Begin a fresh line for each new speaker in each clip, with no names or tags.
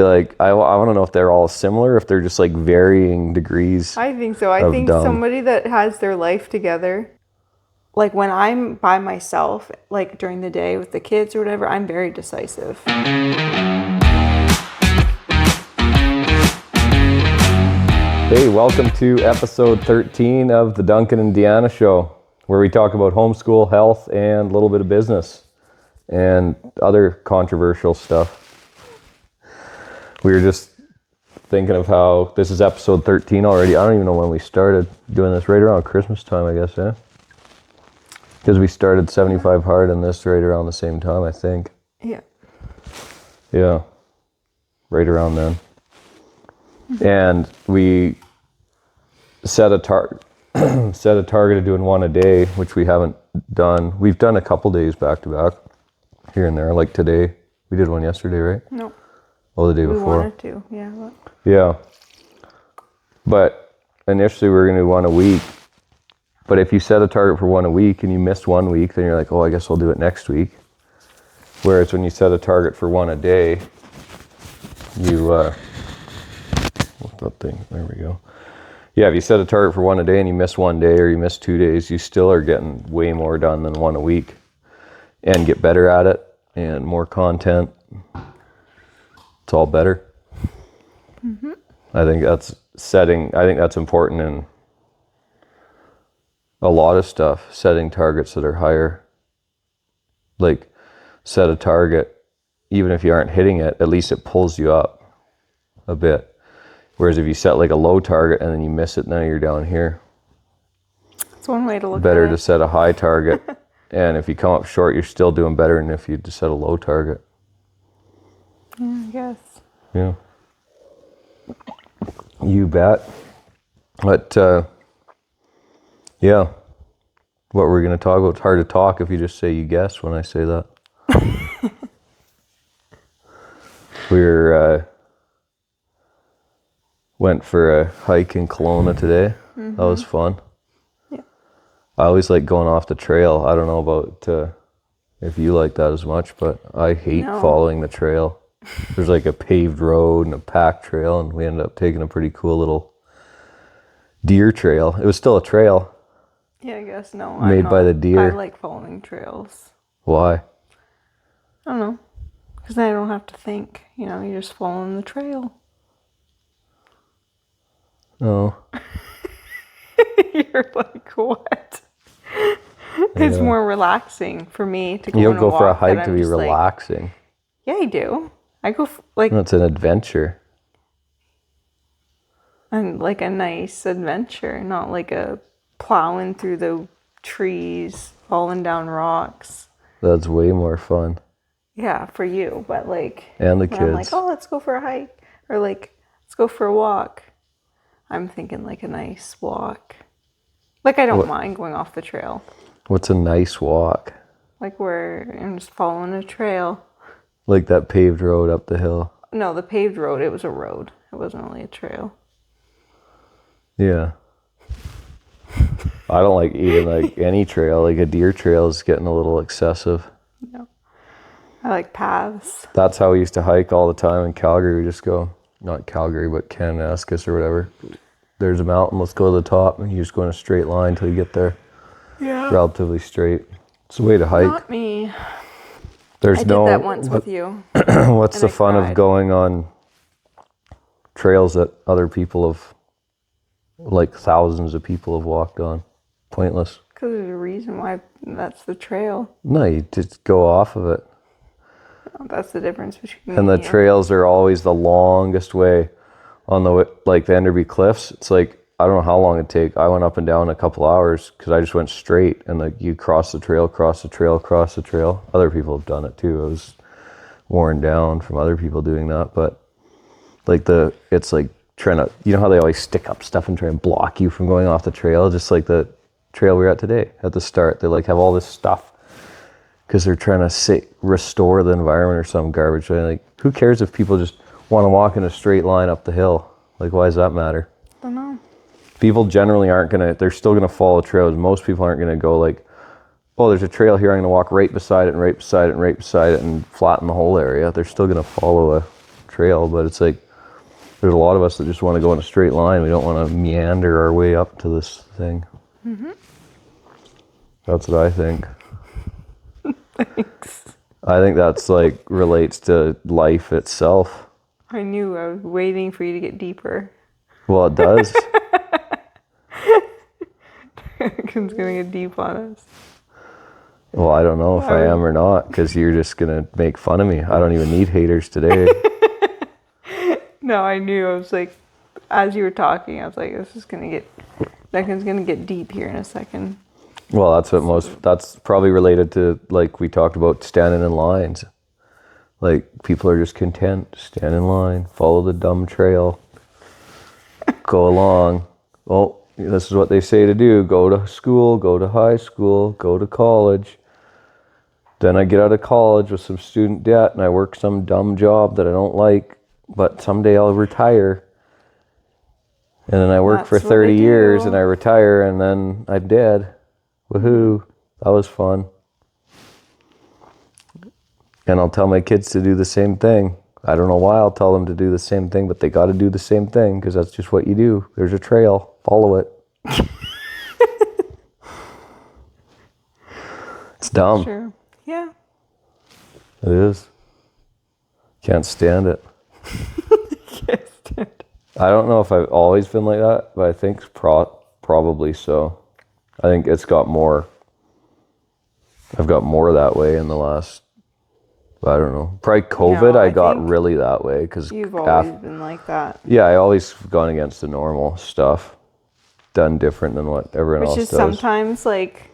Like, I want to know if they're all similar, if they're just like varying degrees.
I think so. I think somebody that has their life together, like when I'm by myself, like during the day with the kids or whatever, I'm very decisive.
Hey, welcome to episode 13 of the Duncan and Deanna show, where we talk about homeschool, health, and a little bit of business and other controversial stuff. We were just thinking of how this is episode 13 already. I don't even know when we started doing this, right around Christmas time, I guess, yeah? Because we started 75 Hard and this right around the same time, I think.
Yeah.
Yeah, right around then. And we set a target of doing one a day, which we haven't done. We've done a couple days back to back, here and there. Like today, we did one yesterday, right?
No.
Oh, the day before.
We wanted to, yeah.
Yeah. But initially we were going to do one a week. But if you set a target for one a week and you miss 1 week, then you're like, oh, I guess I'll do it next week. Whereas when you set a target for one a day, you, what's that thing? There we go. Yeah, if you set a target for one a day and you miss 1 day or you miss 2 days, you still are getting way more done than one a week and get better at it and more content. It's all better. Mm-hmm. I think that's important in a lot of stuff, setting targets that are higher. Like, set a target, even if you aren't hitting it, at least it pulls you up a bit. Whereas if you set like a low target and then you miss it, now you're down here.
That's one way to look
better
at it.
To set a high target. And if you come up short, you're still doing better than if you just set a low target.
Yeah, I guess.
Yeah. You bet. But, yeah. What we're going to talk about, it's hard to talk if you just say you guess when I say that. Went for a hike in Kelowna today. Mm-hmm. That was fun. Yeah. I always like going off the trail. I don't know about if you like that as much, but I hate following the trail. There's like a paved road and a packed trail, and we ended up taking a pretty cool little deer trail. It was still a trail.
Yeah, I guess no.
Made by the deer.
I like following trails.
Why?
I don't know. Because then I don't have to think. You know, you're just following the trail.
Oh.
You're like, what? It's more relaxing for me to go.
You don't go for a hike
to
to be relaxing.
Like, yeah, I do. I go like.
It's an adventure.
And like a nice adventure, not like a plowing through the trees, falling down rocks.
That's way more fun.
Yeah, for you, but like.
And the kids.
I'm like, oh, let's go for a hike, or like, let's go for a walk. I'm thinking like a nice walk. Like I don't mind going off the trail. What's
a nice walk?
Like where I'm just following a trail.
Like that paved road up the hill?
No, the paved road, it was a road. It wasn't really a trail.
Yeah. I don't like even like any trail. Like a deer trail is getting a little excessive.
No. I like paths.
That's how we used to hike all the time in Calgary. We just go, not Calgary, but Kananaskis or whatever. There's a mountain, let's go to the top, and you just go in a straight line till you get there. Yeah. Relatively straight. It's a way to hike.
Not me.
I
did that once with you.
What's the fun of going on trails that other people have, like thousands of people have walked on? Pointless.
Because there's a reason why that's the trail.
No, you just go off of it.
That's the difference between.
And the trails are always the longest way on the Enderby Cliffs. It's like, I don't know how long it'd take. I went up and down in a couple hours because I just went straight, and like you cross the trail. Other people have done it too. I was worn down from other people doing that, but like it's like trying to, you know how they always stick up stuff and try and block you from going off the trail, just like the trail we were at today at the start. They like have all this stuff because they're trying to restore the environment or some garbage. Like, who cares if people just want to walk in a straight line up the hill? Like, why does that matter?
I don't know.
People generally they're still going to follow trails. Most people aren't going to go like, oh, there's a trail here, I'm going to walk right beside it and right beside it and right beside it and flatten the whole area. They're still going to follow a trail, but it's like there's a lot of us that just want to go in a straight line. We don't want to meander our way up to this thing. Mm-hmm. That's what I think.
Thanks.
I think that's like relates to life itself.
I knew. I was waiting for you to get deeper.
Well, it does.
Duncan's gonna get deep on us.
Well, I don't know if I am or not, because you're just gonna make fun of me. I don't even need haters today.
No, I knew. I was like, as you were talking, I was like, Duncan's gonna get deep here in a second.
Well, that's probably related to, like we talked about, standing in lines. Like, people are just content, stand in line, follow the dumb trail, go along. Well, this is what they say to do. Go to school, go to high school, go to college. Then I get out of college with some student debt and I work some dumb job that I don't like, but someday I'll retire. And then I work for 30 years and I retire and then I'm dead. Woohoo. That was fun. And I'll tell my kids to do the same thing. I don't know why I'll tell them to do the same thing, but they got to do the same thing because that's just what you do. There's a trail. Follow it. It's dumb.
Sure. Yeah.
It is. Can't stand it.
Can't stand it.
I don't know if I've always been like that, but I think probably so. I think it's got more. I've got more that way in the last, I don't know. Probably COVID,
No,
I got really that way. Cause
you've always been like that.
Yeah, I always gone against the normal stuff. Done different than what everyone else does.
Which is sometimes like,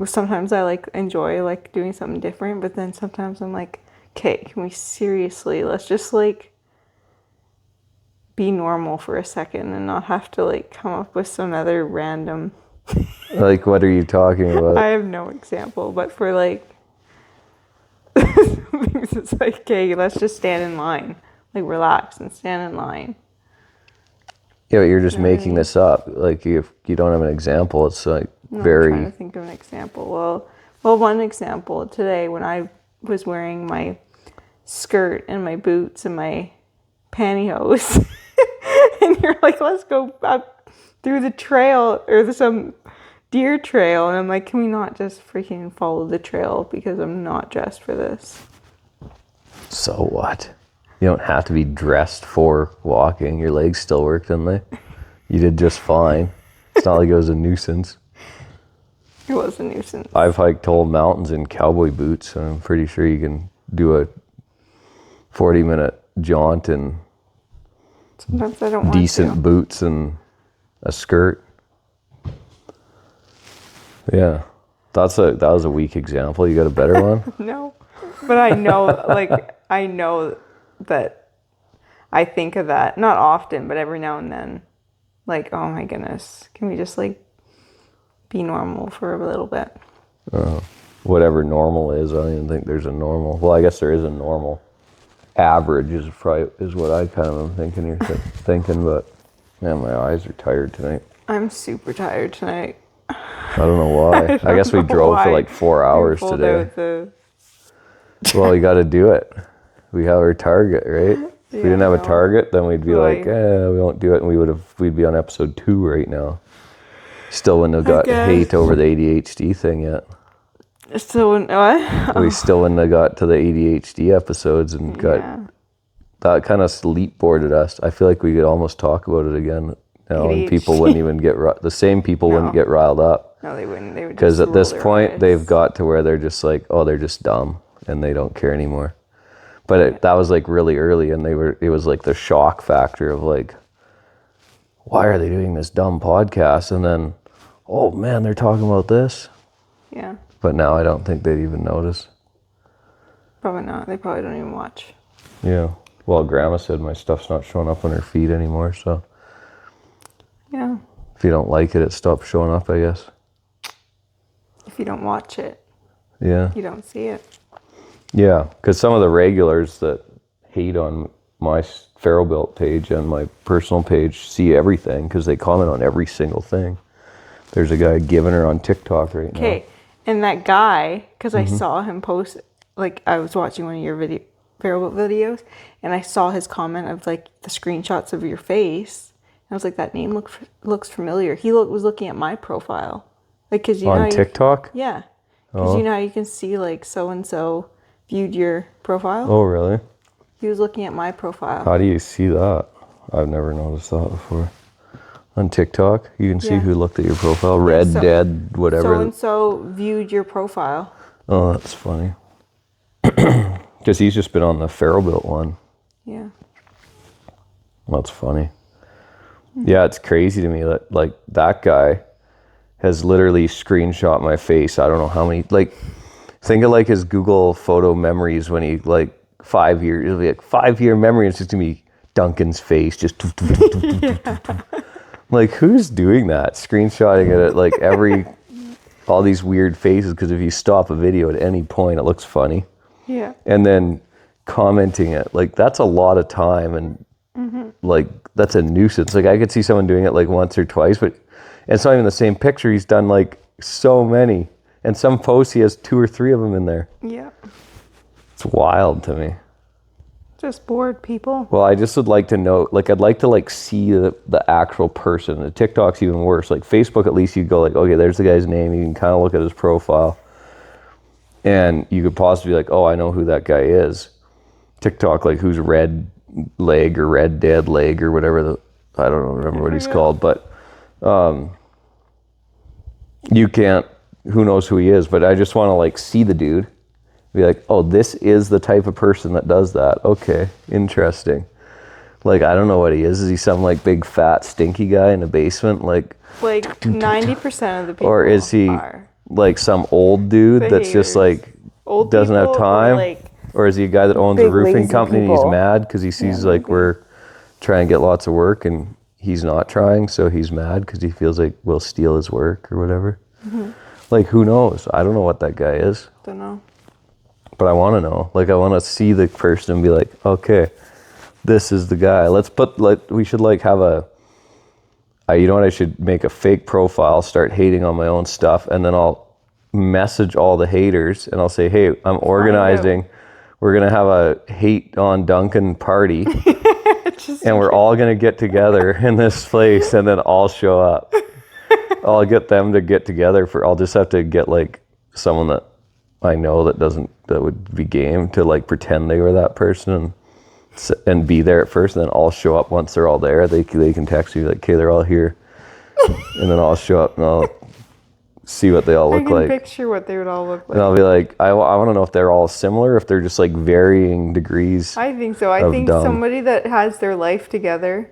sometimes I like enjoy like doing something different, but then sometimes I'm like, okay, can we seriously, let's just like be normal for a second and not have to like come up with some other random.
Like, what are you talking about?
I have no example, but for like, it's like, okay, let's just stand in line, like relax and stand in line.
Yeah, but you're just making this up. Like, if you don't have an example, it's like
I'm
very.
trying to think of an example. Well, one example today when I was wearing my skirt and my boots and my pantyhose, and you're like, let's go up through the trail or some deer trail, and I'm like, can we not just freaking follow the trail because I'm not dressed for this?
So what? You don't have to be dressed for walking. Your legs still work, didn't they? You did just fine. It's not like it was a nuisance.
It was a nuisance.
I've hiked whole mountains in cowboy boots, and I'm pretty sure you can do a 40-minute jaunt in
Sometimes I don't want
decent
to.
boots and a skirt. Yeah. That was a weak example. You got a better one?
No. But I know, I know that I think of that, not often, but every now and then. Like, oh my goodness, can we just like be normal for a little bit?
Whatever normal is, I don't even think there's a normal. Well, I guess there is a normal. Average is what I kind of am thinking you're thinking, but man, my eyes are tired tonight.
I'm super tired tonight.
I don't know why. I guess we drove for like 4 hours today. Well, you got to do it. We have our target, right? If we didn't have a target, then we'd be like, we won't do it, and we'd be on episode 2 right now. Still wouldn't have got hate over the ADHD thing yet.
Still wouldn't what?
We still wouldn't have got to the ADHD episodes and got that kind of leapboarded us. I feel like we could almost talk about it again now, and people wouldn't even get the same people wouldn't get riled up.
No, they wouldn't. They would
because
just
at this point
eyes.
they've got to where they're just like, oh, they're just dumb and they don't care anymore. But that was like really early, and it was like the shock factor of like, why are they doing this dumb podcast? And then, oh man, they're talking about this.
Yeah.
But now I don't think they'd even notice.
Probably not. They probably don't even watch.
Yeah. Well, Grandma said my stuff's not showing up on her feed anymore, so.
Yeah.
If you don't like it, it stops showing up, I guess.
If you don't watch it.
Yeah.
You don't see it.
Yeah, because some of the regulars that hate on my Feral Built page and my personal page see everything because they comment on every single thing. There's a guy giving her on TikTok right now.
Okay, and that guy, because I saw him post, like I was watching one of your Farrell videos, and I saw his comment of like the screenshots of your face. And I was like, that name looks familiar. He was looking at my profile, like because you know
On TikTok?
yeah, because you know how you can see like so and so viewed your profile.
Oh, really?
He was looking at my profile.
How do you see that? I've never noticed that before. On TikTok, you can see
Yeah.
who looked at your profile. Red, dead, whatever.
So and so viewed your profile.
Oh, that's funny. Because he's just been on the Farrell built one.
Yeah.
That's funny. Yeah, it's crazy to me that like that guy has literally screenshot my face. I don't know how many. Like, think of like his Google photo memories when he like 5 years. It'll be like 5-year memory. And it's just gonna be Duncan's face just. Like, who's doing that? Screenshotting it at like all these weird faces. Because if you stop a video at any point, it looks funny.
Yeah.
And then commenting it, like that's a lot of time, and like that's a nuisance. Like I could see someone doing it like once or twice, but it's not even the same picture. He's done like so many, and some posts he has 2 or 3 of them in there.
Yeah.
It's wild to me.
Just bored people.
Well, I just would like to know, like I'd like to like see the actual person. The TikTok's even worse. Like Facebook, at least you go like, okay, there's the guy's name. You can kind of look at his profile. And you could possibly be like, oh, I know who that guy is. TikTok, like who's red leg or red dead leg or whatever I don't remember what he's called, but you can't, who knows who he is, but I just want to like see the dude, be like, oh, this is the type of person that does that. Okay, interesting. Like, I don't know what he is. Is he some like big fat stinky guy in a basement? Like
90% of the people
or is he like some old dude that's just like doesn't have time, or is he a guy that owns a roofing company and he's mad because he sees like we're trying to get lots of work and he's not trying, so he's mad because he feels like we'll steal his work or whatever. Like, who knows? I don't know what that guy is.
Don't know.
But I want to know. Like, I want to see the person and be like, okay, this is the guy. We should like have you know what, I should make a fake profile, start hating on my own stuff, and then I'll message all the haters and I'll say, hey, I'm organizing. We're going to have a hate on Duncan party and we're all going to get together in this place, and then I'll show up. I'll get them to get together I'll just have to get like someone that I know that would be game to like pretend they were that person and be there at first, and then I'll show up once they're all there. They can text me like, okay, they're all here. And then I'll show up and I'll see what they all look like.
I can picture what they would all look like.
And I'll be like, I want to know if they're all similar, if they're just like varying degrees.
I think so. I think somebody that has their life together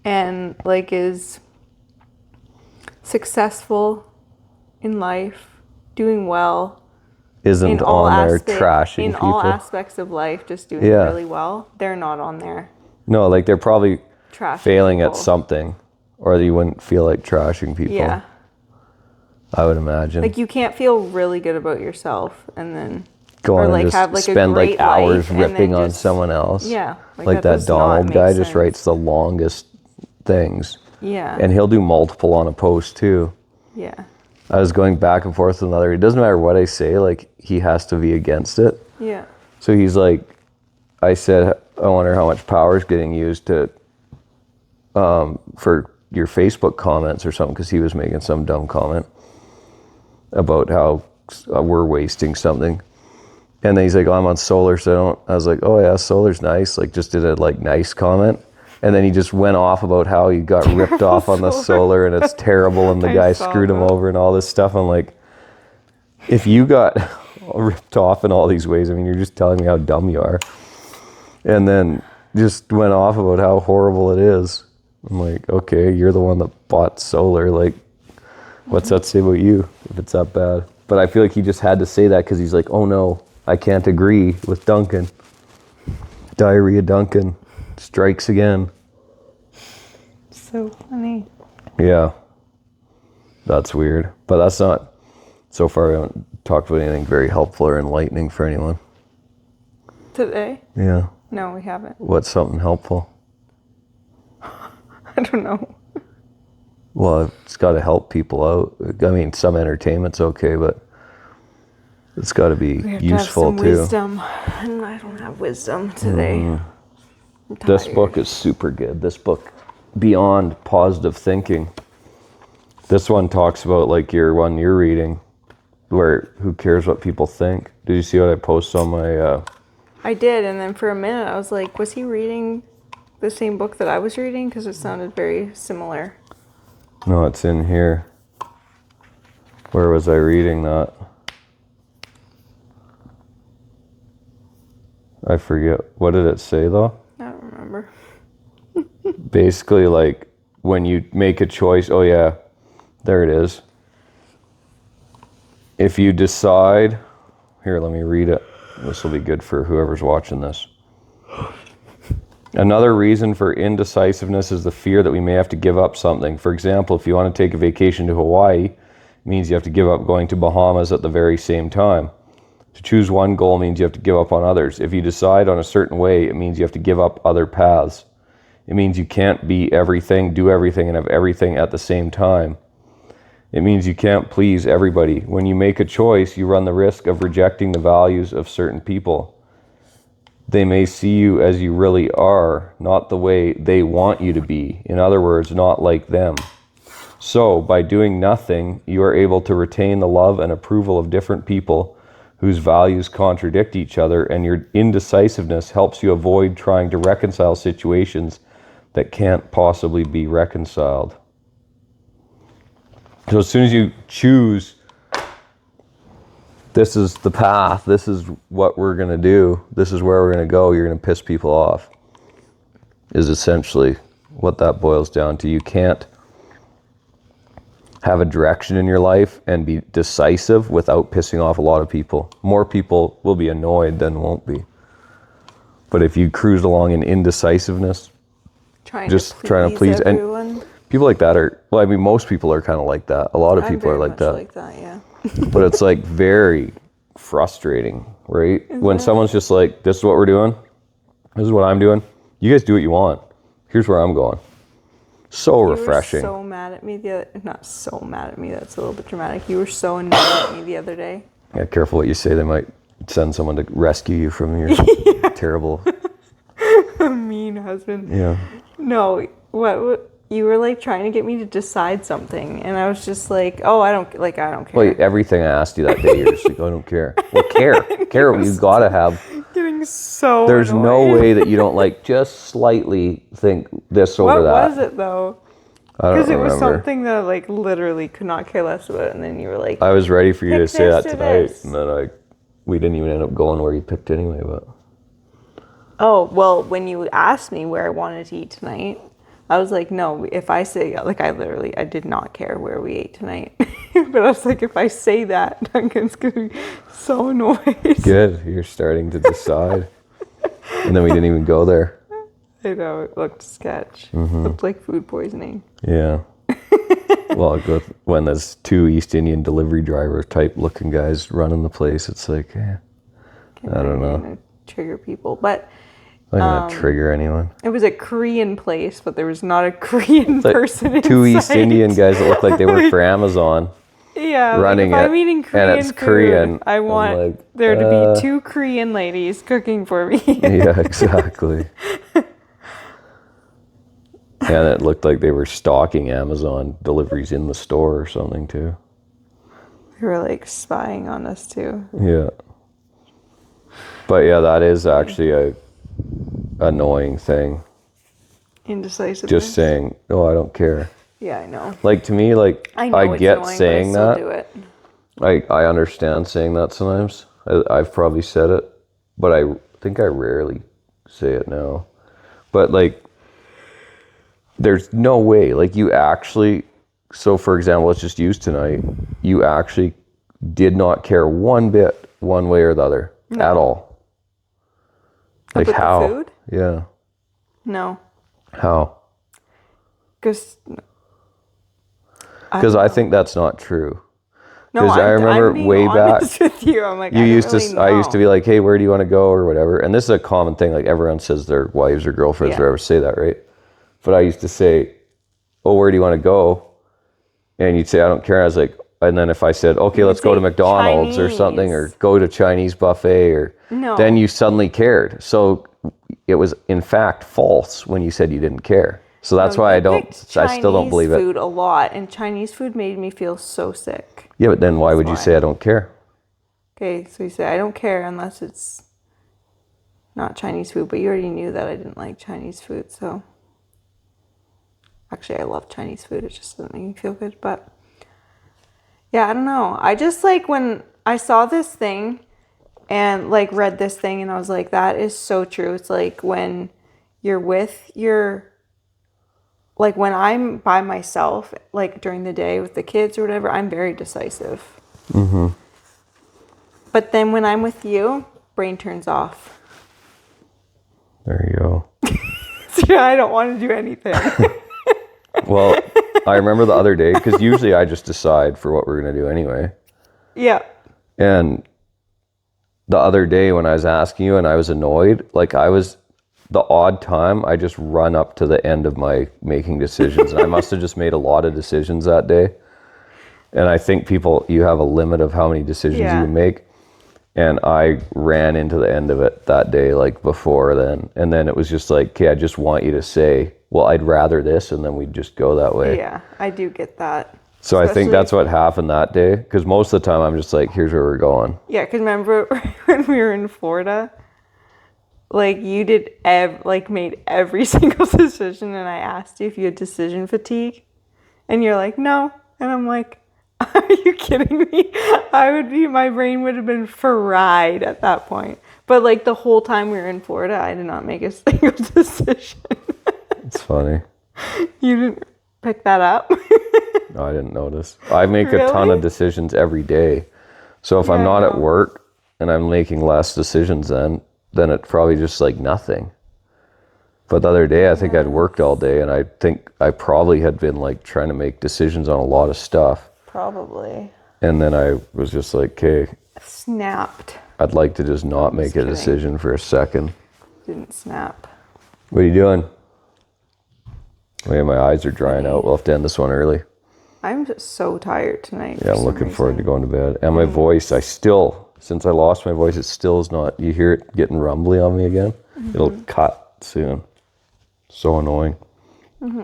and like is successful in life, doing well,
isn't on there trashing
in
people.
all aspects of life, just doing really well. They're not on there.
No, like they're probably failing
people
at something, or you wouldn't feel like trashing people.
Yeah.
I would imagine.
Like, you can't feel really good about yourself and then
go on and just spend like hours ripping on someone else.
Yeah.
Like that Donald guy just writes the longest things.
Yeah.
And he'll do multiple on a post too.
Yeah.
I was going back and forth with another. It doesn't matter what I say, like he has to be against it.
Yeah.
So he's like, I said, I wonder how much power is getting used to for your Facebook comments or something, because he was making some dumb comment about how we're wasting something. And then he's like, oh, I'm on solar, so I was like, oh yeah, solar's nice. Like, just did a like nice comment. And then he just went off about how he got ripped off on the solar and it's terrible and the guy screwed him over and all this stuff. I'm like, if you got ripped off in all these ways, I mean, you're just telling me how dumb you are. And then just went off about how horrible it is. I'm like, okay, you're the one that bought solar. Like, what's that say about you if it's that bad? But I feel like he just had to say that because he's like, oh no, I can't agree with Duncan. Diarrhea Duncan strikes again.
So funny.
Yeah. That's weird. But that's not, so far we haven't talked about anything very helpful or enlightening for anyone.
Today?
Yeah.
No, we haven't.
What's something helpful?
I don't know.
Well, it's got to help people out. I mean, some entertainment's okay, but It's got to be
We have to
useful
have some
too.
wisdom, and I don't have wisdom today. I'm
This
tired.
book is super good. This book, Beyond Positive Thinking. This one talks about like your one you're reading, where who cares what people think. Did you see what I posted on my?
I did, and then for a minute I was like, was he reading the same book that I was reading? Because it sounded very similar.
No, it's in here. Where was I reading that? I forget. What did it say though?
I don't remember.
Basically, like when you make a choice. Oh yeah, there it is. If you decide, here, let me read it. This will be good for whoever's watching this. Another reason for indecisiveness is the fear that we may have to give up something. For example, if you want to take a vacation to Hawaii, it means you have to give up going to Bahamas at the very same time. To choose one goal means you have to give up on others. If you decide on a certain way, it means you have to give up other paths. It means you can't be everything, do everything, and have everything at the same time. It means you can't please everybody. When you make a choice, you run the risk of rejecting the values of certain people. They may see you as you really are, not the way they want you to be. In other words, not like them. So, by doing nothing, you are able to retain the love and approval of different people whose values contradict each other, and your indecisiveness helps you avoid trying to reconcile situations that can't possibly be reconciled. So as soon as you choose, this is the path, this is what we're going to do, this is where we're going to go, you're going to piss people off, is essentially what that boils down to. You can't have a direction in your life and be decisive without pissing off a lot of people. More people will be annoyed than won't be. But if you cruise along in indecisiveness, trying to please
everyone.
And people like that are, well, I mean, most people are kind of like that. A lot of people are like that.
Like that, yeah.
But it's like very frustrating, right? When someone's just like, this is what we're doing, this is what I'm doing, you guys do what you want, here's where I'm going. So refreshing.
You were so mad at me not so mad at me, that's a little bit dramatic. You were so annoyed at me the other day.
Yeah, careful what you say. They might send someone to rescue you from your terrible...
A mean husband.
Yeah.
No, what you were like trying to get me to decide something, and I was just like, oh, I don't care.
Well, everything I asked you that day, you're just like, I don't care. Well, care. You gotta have.
Getting so.
There's
annoyed.
no way that you don't like just slightly think this over that.
What was it though?
I don't remember.
Because it was something that I like literally could not care less about, and then you were like,
I was ready for you to say that tonight,
this.
and then we didn't even end up going where you picked anyway. But
oh well, when you asked me where I wanted to eat tonight, I was like, no, if I say, like, I did not care where we ate tonight. But I was like, if I say that, Duncan's going to be so annoyed.
good, you're starting to decide. And then we didn't even go there.
I know, it looked sketch. Looked like food poisoning.
Yeah. Well, when there's two East Indian delivery driver type looking guys running the place, it's like, I don't know.
Trigger people. But
I'm not going to trigger anyone.
it was a Korean place, but there was not a Korean person inside.
Two East Indian guys that look like they work for Amazon.
Yeah,
running
like if
it,
I'm eating Korean
and it's
food,
Korean.
I want there to be two Korean ladies cooking for me.
Yeah, exactly. And it looked like they were stalking Amazon deliveries in the store or something too.
They were like spying on us too.
Yeah. But yeah, that is actually a annoying thing.
Indecisive.
Just saying, oh, I don't care.
Yeah, I know.
Like to me, like
I know
I get
annoying,
saying
but I
that.
still do it.
I understand saying that sometimes. I've probably said it, but I think I rarely say it now. But like, there's no way, like you actually, so for example, let's just use tonight, you actually did not care one bit, one way or the other, at all. Like
about
how?
The food?
Yeah.
No.
How?
Because
I think that's not true.
No,
Because I remember
I'm being
way back.
With you. I'm like,
I used
know.
to be like, hey, where do you want to go or whatever. And this is a common thing. Like everyone says their wives or girlfriends or whatever say that, right? But I used to say, oh, where do you want to go? And you'd say, I don't care. I was like, and then if I said, okay, let's go to
say
McDonald's or something, or
Chinese.
go to Chinese buffet, or
No.
then you suddenly cared. So it was in fact false when you said you didn't care. So that's
No,
why
you picked
I still don't believe
Chinese
it.
food a lot, and Chinese food made me feel so sick.
Yeah, but then why would you
why.
say I don't care?
Okay, so you say I don't care unless it's not Chinese food, but you already knew that I didn't like Chinese food, so actually I love Chinese food. It just doesn't make me feel good, but yeah, I don't know. I just like when I saw this thing and like read this thing and I was like, that is so true. It's like when you're with your, like when I'm by myself, like during the day with the kids or whatever, I'm very decisive.
Mm-hmm.
But then when I'm with you, brain turns off.
There you go.
So I don't want to do anything.
Well, I remember the other day, because usually I just decide for what we're going to do anyway.
Yeah.
And the other day when I was asking you and I was annoyed, like I was, the odd time, I just run up to the end of my making decisions. And I must have just made a lot of decisions that day. And I think you have a limit of how many decisions you can make. And I ran into the end of it that day, like before then. And then it was just like, okay, I just want you to say, well, I'd rather this. And then we'd just go that way.
Yeah, I do get that.
So I think that's what happened that day. Because most of the time I'm just like, here's where we're going.
Yeah, because remember when we were in Florida, like you did, made every single decision. And I asked you if you had decision fatigue. And you're like, no. And I'm like, are you kidding me? My brain would have been fried at that point. But like the whole time we were in Florida, I did not make a single decision.
It's funny.
You didn't pick that up?
No, I didn't notice. I make a ton of decisions every day. So if I'm not at work and I'm making less decisions then it's probably just like nothing. But the other day, I think I'd worked all day and I think I probably had been like trying to make decisions on a lot of stuff.
Probably.
And then I was just like, okay,
Snapped.
I'd like to just not make a decision for a second.
Didn't snap.
What are you doing? Wait, my eyes are drying out. We'll have to end this one early.
I'm just so tired tonight.
Yeah, I'm looking forward to going to bed. And my voice, since I lost my voice, it still is not, you hear it getting rumbly on me again? Mm-hmm. It'll cut soon. So annoying. Mm-hmm.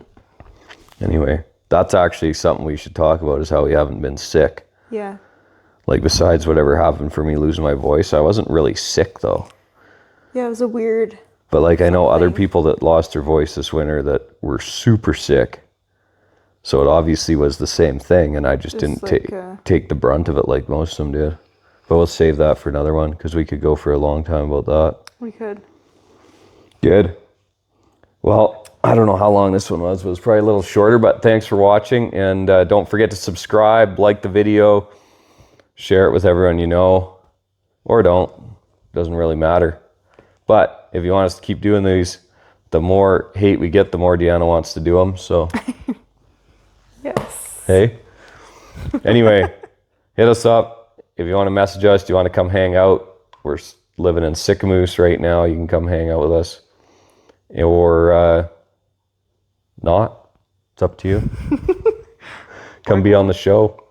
Anyway, that's actually something we should talk about, is how we haven't been sick.
Yeah.
Like besides whatever happened for me losing my voice, I wasn't really sick though.
Yeah, it was a weird.
But like I know other people that lost their voice this winter that were super sick. So it obviously was the same thing, and I just didn't take the brunt of it like most of them did. But we'll save that for another one, because we could go for a long time about that.
We could.
Good. Well, I don't know how long this one was. It was probably a little shorter, but thanks for watching. And don't forget to subscribe, like the video, share it with everyone you know, or don't. Doesn't really matter. But if you want us to keep doing these, the more hate we get, the more Deanna wants to do them. So...
Yes.
Hey. Anyway, hit us up. If you want to message us, do you want to come hang out? We're living in Sycamoose right now. You can come hang out with us. Or not. It's up to you. Come be on the show.